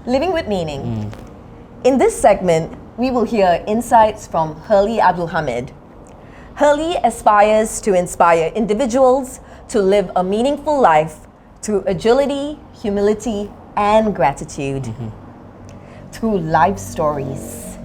Living with Meaning. In this segment, we will hear insights from Herley Abdul Hamid. Herley aspires to inspire individuals to live a meaningful life through agility, humility, and gratitude. Through life stories.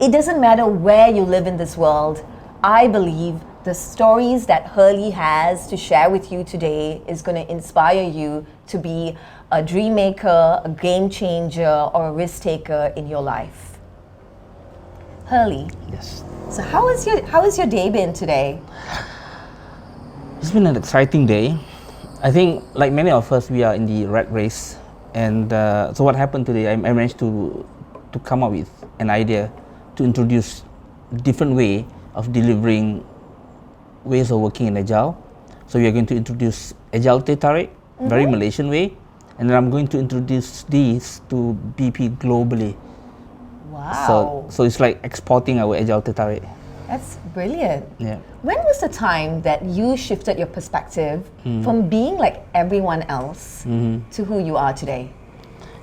It doesn't matter where you live in this world. I believe the stories that Herley has to share with you today is going to inspire you to be a dream maker, a game changer, or a risk taker in your life. Herley. Yes. So how is your day been today? It's been an exciting day. I think, like many of us, we are in the rat race. And so what happened today, I managed to come up with an idea to introduce different way of delivering ways of working in Agile. So we are going to introduce Agile Thetari, very Malaysian way. And then I'm going to introduce these to BP globally. Wow. So it's like exporting our Agile Thetari. That's brilliant. Yeah. When was the time that you shifted your perspective from being like everyone else to who you are today?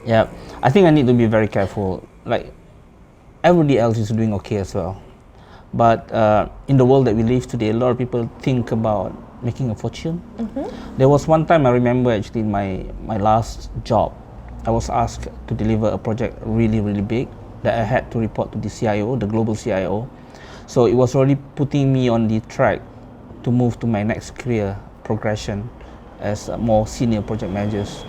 Yeah, I think I need to be very careful. Like, everybody else is doing okay as well. But in the world that we live today, a lot of people think about making a fortune. There was one time I remember actually in my last job, I was asked to deliver a project really, really big that I had to report to the CIO, the global CIO. So it was already putting me on the track to move to my next career progression as a more senior project managers.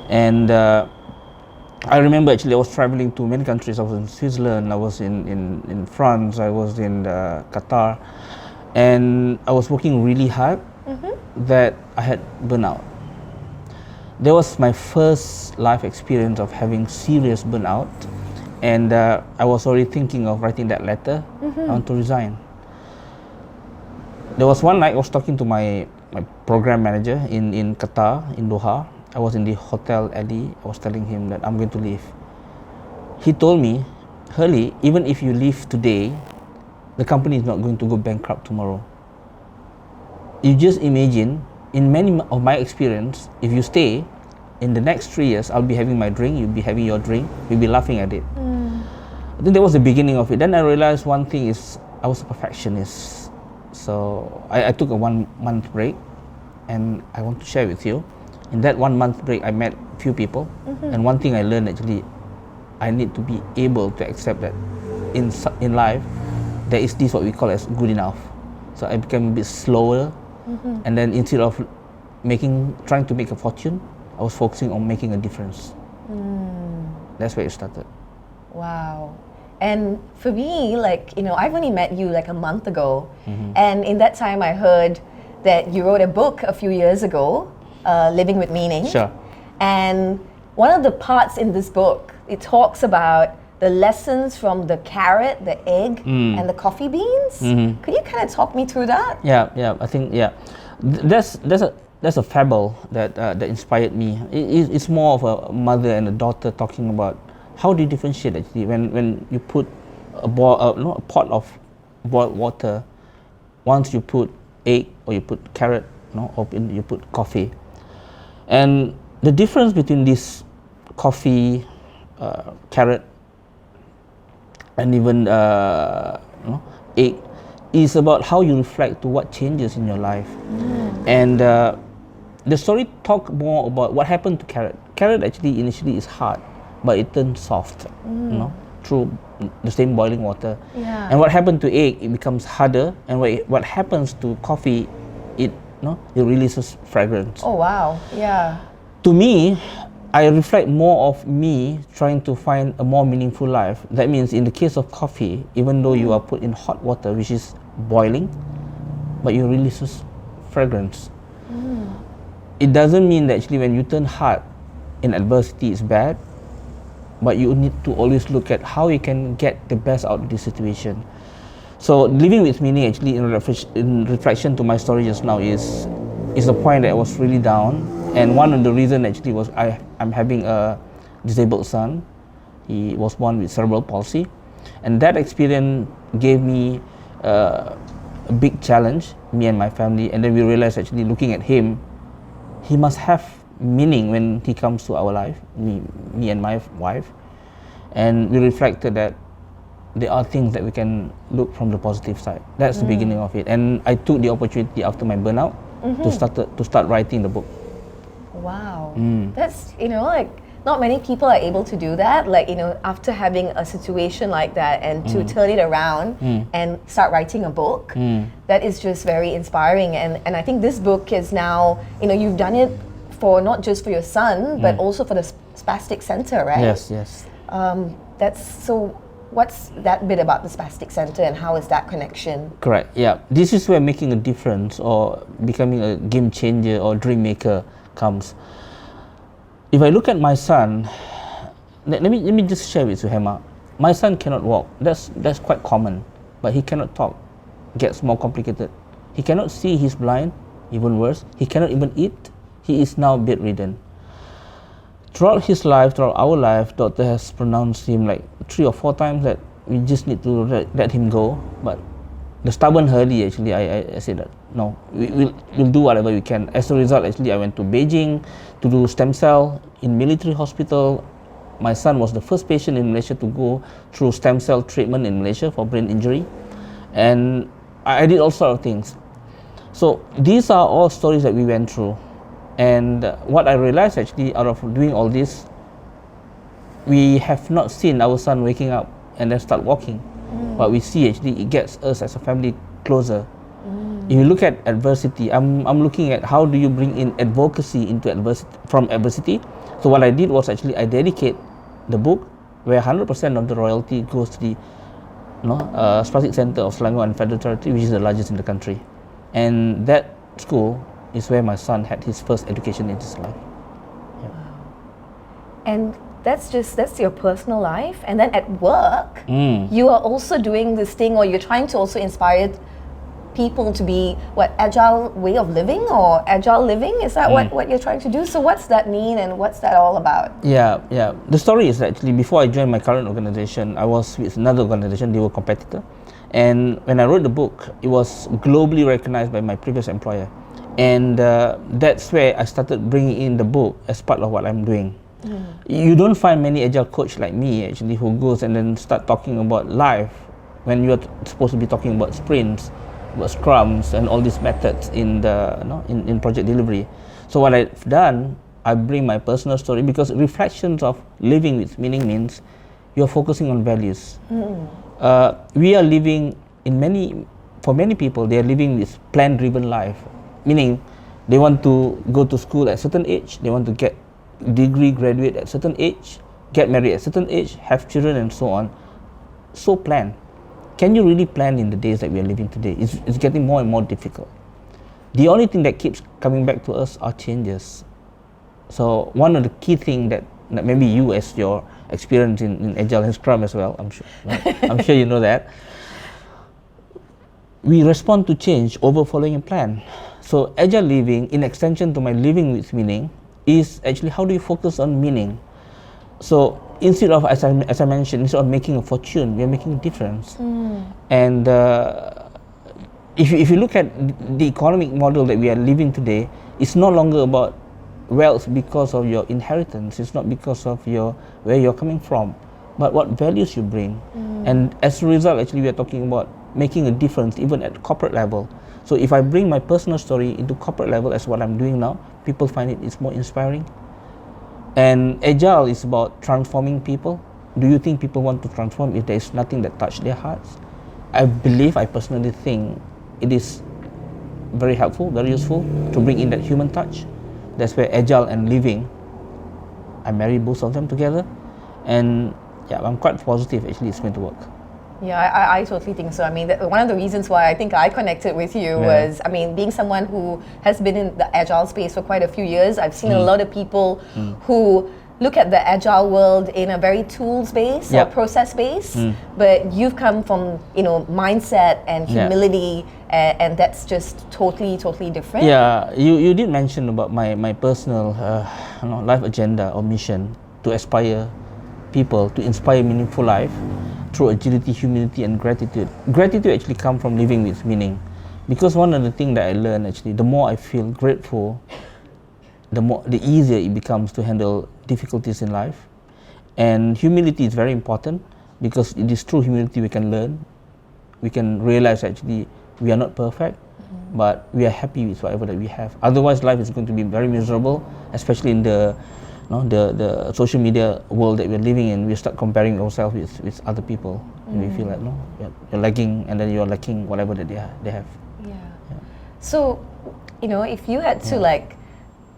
And I remember actually I was traveling to many countries. I was in Switzerland, I was in France, I was in Qatar, and I was working really hard that I had burnout. That was my first life experience of having serious burnout, and I was already thinking of writing that letter. I want to resign. There was one night I was talking to my program manager in Qatar, in Doha. I was in the hotel alley. I was telling him that I'm going to leave. He told me, Herley, even if you leave today, the company is not going to go bankrupt tomorrow. You just imagine, in many of my experience, if you stay, in the next 3 years, I'll be having my drink, you'll be having your drink, we'll be laughing at it. I think that was the beginning of it. Then I realized one thing is, I was a perfectionist. So I took a 1 month break, and I want to share with you. In that 1 month break, I met a few people, and one thing I learned actually, I need to be able to accept that in life, there is this what we call as good enough. So I became a bit slower, and then instead of trying to make a fortune, I was focusing on making a difference. That's where it started. Wow. And for me, like, I've only met you like a month ago, and in that time I heard that you wrote a book a few years ago, Living with Meaning. Sure. And one of the parts in this book, it talks about the lessons from the carrot, the egg, and the coffee beans. Could you kind of talk me through that? Yeah. I think that's a fable that inspired me. It's more of a mother and a daughter talking about how do you differentiate actually when you put a pot of boiled water. Once you put egg or you put carrot, or you put coffee. And the difference between this coffee, carrot, and even egg is about how you reflect to what changes in your life. And the story talk more about what happened to carrot. Carrot actually initially is hard, but it turns soft, through the same boiling water. Yeah. And what happened to egg, it becomes harder. And what happens to coffee, it releases fragrance. Oh wow, yeah. To me, I reflect more of me trying to find a more meaningful life. That means in the case of coffee, even though you are put in hot water, which is boiling, but you releases fragrance. It doesn't mean that actually when you turn hard in adversity is bad, but you need to always look at how you can get the best out of the situation. So living with meaning actually in reflection to my story just now is the point that I was really down, and one of the reason actually was I'm having a disabled son. He was born with cerebral palsy, and that experience gave me a big challenge, me and my family. And then we realized actually looking at him, he must have meaning when he comes to our life, me and my wife, and we reflected that there are things that we can look from the positive side. That's the beginning of it, and I took the opportunity after my burnout to start writing the book. Wow, that's, like, not many people are able to do that, like, after having a situation like that and to turn it around and start writing a book. That is just very inspiring, and I think this book is now, you've done it for not just for your son but also for the Spastic Centre, right? Yes. What's that bit about the Spastic Centre and how is that connection? Correct, yeah. This is where making a difference or becoming a game changer or dream maker comes. If I look at my son, let me just share with you, Hema. My son cannot walk. That's quite common, but he cannot talk. Gets more complicated. He cannot see. He's blind. Even worse, he cannot even eat. He is now bedridden. Throughout his life, throughout our life, doctor has pronounced him like 3 or 4 times that we just need to let him go. But the stubborn Herley, actually, I said that no, we'll do whatever we can. As a result, actually, I went to Beijing to do stem cell in military hospital. My son was the first patient in Malaysia to go through stem cell treatment in Malaysia for brain injury, and I did all sorts of things. So these are all stories that we went through. And what I realized actually out of doing all this, we have not seen our son waking up and then start walking. What we see actually, it gets us as a family closer. If you look at adversity, I'm looking at how do you bring in advocacy into adversity. So what I did was actually I dedicate the book where 100% of the royalty goes to the Spastic Centre of Selangor and Federal Territory, which is the largest in the country. And that school is where my son had his first education in his life. Yeah. And that's your personal life, and then at work you are also doing this thing, or you're trying to also inspire people to be agile way of living or agile living. Is that what you're trying to do? So what's that mean and what's that all about? Yeah. The story is actually before I joined my current organization, I was with another organization. They were a competitor, and when I wrote the book, it was globally recognized by my previous employer. And that's where I started bringing in the book as part of what I'm doing. You don't find many agile coach like me actually who goes and then start talking about life when you're supposed to be talking about sprints, about scrums and all these methods in in project delivery. So what I've done, I bring my personal story, because reflections of living with meaning means you're focusing on values. We are living for many people, they are living this plan-driven life. Meaning, they want to go to school at a certain age, they want to get degree, graduate at a certain age, get married at a certain age, have children and so on. So plan. Can you really plan in the days that we are living today? It's getting more and more difficult. The only thing that keeps coming back to us are changes. So one of the key things that maybe you, as your experience in Agile and Scrum as well, I'm sure, I'm sure you know that, we respond to change over following a plan. So Agile Living, in extension to my living with meaning, is actually how do you focus on meaning. So instead of, as I mentioned, instead of making a fortune, we are making a difference. And if you look at the economic model that we are living today, it's no longer about wealth because of your inheritance. It's not because of where you're coming from, but what values you bring. And as a result, actually, we are talking about making a difference even at corporate level. So if I bring my personal story into corporate level as what I'm doing now, people find it's more inspiring. And Agile is about transforming people. Do you think people want to transform if there is nothing that touches their hearts? I personally think it is very helpful, very useful to bring in that human touch. That's where Agile and Living, I marry both of them together. And yeah, I'm quite positive actually it's going to work. Yeah, I totally think so. I mean, one of the reasons why I think I connected with you was, I mean, being someone who has been in the Agile space for quite a few years, I've seen a lot of people who look at the Agile world in a very tools-based or process-based, but you've come from, mindset and humility, and that's just totally different. Yeah, you did mention about my personal life agenda or mission to inspire people, to inspire meaningful life through agility, humility and gratitude. Gratitude actually comes from living with meaning, because one of the things that I learned actually, the more I feel grateful, the easier it becomes to handle difficulties in life. And humility is very important, because it is through humility we can learn. We can realize actually we are not perfect, but we are happy with whatever that we have. Otherwise, life is going to be very miserable, especially in the social media world that we're living in. We start comparing ourselves with other people, and we feel like you're lagging, and then you're lacking whatever that they have. Yeah. So, if you had to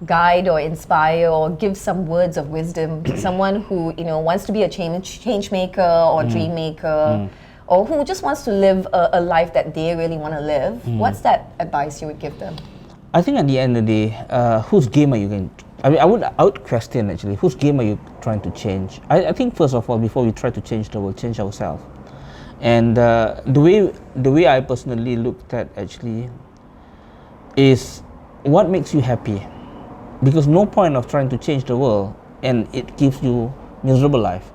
guide or inspire or give some words of wisdom to someone who wants to be a change maker or dream maker, or who just wants to live a life that they really want to live, what's that advice you would give them? I think at the end of the day, whose game are you going to, I would question actually, whose game are you trying to change? I think first of all, before we try to change the world, change ourselves. And the way I personally looked at actually is what makes you happy. Because no point of trying to change the world and it gives you miserable life.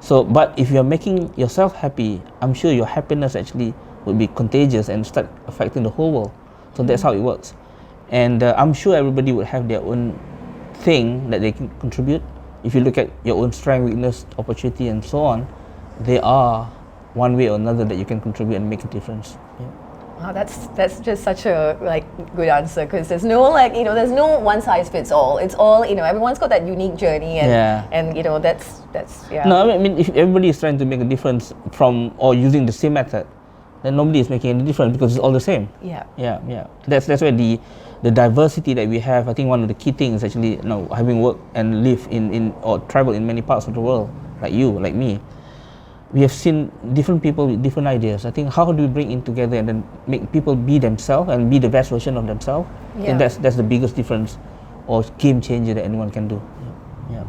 So, but if you're making yourself happy, I'm sure your happiness actually would be contagious and start affecting the whole world. So that's how it works. And I'm sure everybody would have their own thing that they can contribute. If you look at your own strength, weakness, opportunity, and so on, there are one way or another that you can contribute and make a difference. Yeah. Wow, that's just such a good answer, because there's no there's no one size fits all. It's all everyone's got that unique journey, and that's yeah. No, I mean if everybody is trying to make a difference from or using the same method, then nobody is making any difference because it's all the same. Yeah. That's where the diversity that we have. I think one of the key things is actually having worked and lived in or traveled in many parts of the world, like you, like me. We have seen different people with different ideas. I think how do we bring in together and then make people be themselves and be the best version of themselves? Yeah. And that's the biggest difference or game changer that anyone can do. Yeah.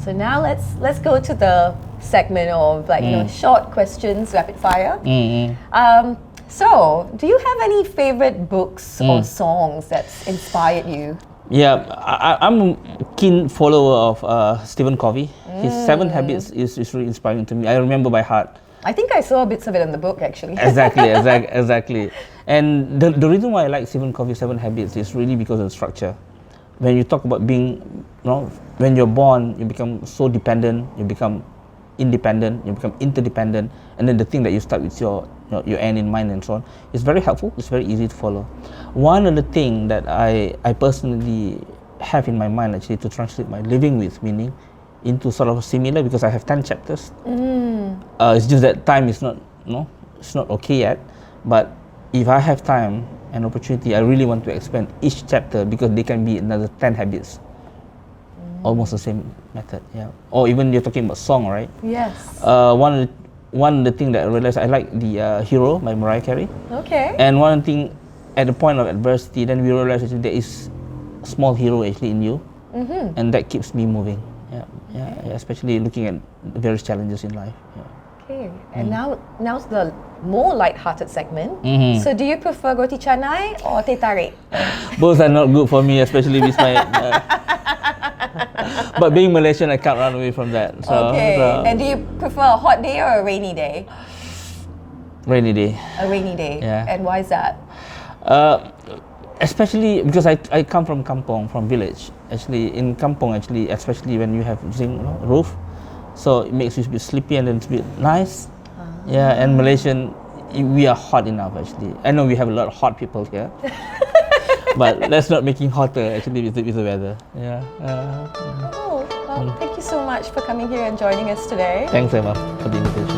So now let's go to the segment of short questions, rapid fire. So do you have any favorite books or songs that's inspired you? Yeah, I'm a keen follower of Stephen Covey. His 7 Habits is really inspiring to me. I remember by heart. I think I saw bits of it in the book actually. Exactly. And the reason why I like Stephen Covey's 7 Habits is really because of the structure. When you talk about being, when you're born, you become so dependent, you become independent, you become interdependent, and then the thing that you start with your end in mind and so on, it's very helpful, it's very easy to follow. One of the things that I personally have in my mind actually to translate my living with meaning into sort of similar, because I have 10 chapters. It's just that time is not, it's not okay yet, but if I have time and opportunity, I really want to expand each chapter, because they can be another 10 habits. Almost the same method, yeah. Or even you're talking about song, right? Yes. One of the things that I realized, I like the Hero by Mariah Carey. Okay. And one thing, at the point of adversity, then we realize actually there is a small hero actually in you, and that keeps me moving. Yeah, especially looking at various challenges in life. Yeah. Okay, and now's the more light-hearted segment. So do you prefer roti canai or Thetari? Both are not good for me, especially with my. But being Malaysian, I can't run away from that. So, okay, and do you prefer a hot day or a rainy day? Rainy day. A rainy day. Yeah. And why is that? Especially because I come from kampong, from village. Actually, in kampong, especially when you have zinc roof, so it makes you a bit sleepy and then it's a bit nice. Yeah, and Malaysian, we are hot enough actually. I know we have a lot of hot people here, but let's not making hotter actually with the weather. Yeah. Thank you so much for coming here and joining us today. Thanks, Emma, for the invitation.